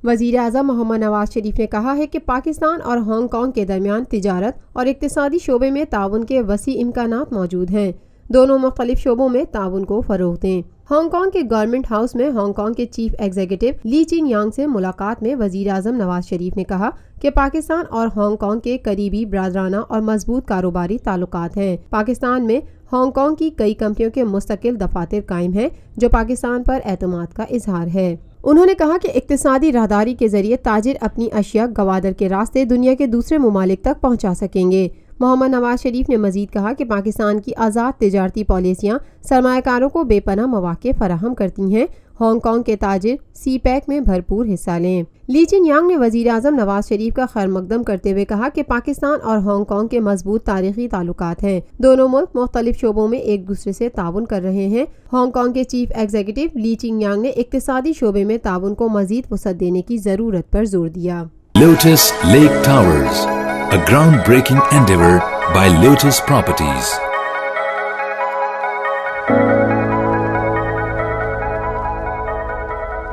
وزیر اعظم محمد نواز شریف نے کہا ہے کہ پاکستان اور ہانگ کانگ کے درمیان تجارت اور اقتصادی شعبے میں تعاون کے وسیع امکانات موجود ہیں۔ دونوں مختلف شعبوں میں تعاون کو فروغ دیں۔ ہانگ کانگ کے گورنمنٹ ہاؤس میں ہانگ کانگ کے چیف ایگزیکٹو لی چین یانگ سے ملاقات میں وزیر اعظم نواز شریف نے کہا کہ پاکستان اور ہانگ کانگ کے قریبی برادرانہ اور مضبوط کاروباری تعلقات ہیں۔ پاکستان میں ہانگ کانگ کی کئی کمپنیوں کے مستقل دفاتر قائم ہیں جو پاکستان پر اعتماد کا اظہار ہے۔ انہوں نے کہا کہ اقتصادی راہداری کے ذریعے تاجر اپنی اشیاء گوادر کے راستے دنیا کے دوسرے ممالک تک پہنچا سکیں گے۔ محمد نواز شریف نے مزید کہا کہ پاکستان کی آزاد تجارتی پالیسیاں سرمایہ کاروں کو بے پناہ مواقع فراہم کرتی ہیں۔ ہانگ کانگ کے تاجر سی پیک میں بھرپور حصہ لیں۔ لی چین یانگ نے وزیر اعظم نواز شریف کا خیر مقدم کرتے ہوئے کہا کہ پاکستان اور ہانگ کانگ کے مضبوط تاریخی تعلقات ہیں۔ دونوں ملک مختلف شعبوں میں ایک دوسرے سے تعاون کر رہے ہیں۔ ہانگ کانگ کے چیف ایگزیکٹو لی چین یانگ نے اقتصادی شعبے میں تعاون کو مزید وسعت دینے کی ضرورت پر زور دیا۔ Lotus Lake Towers, a groundbreaking endeavor by Lotus Properties.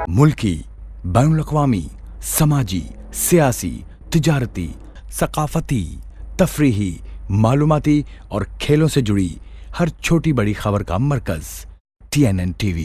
ملکی، بین الاقوامی، سماجی، سیاسی، تجارتی، ثقافتی، تفریحی، معلوماتی اور کھیلوں سے جڑی ہر چھوٹی بڑی خبر کا مرکز TNN TV۔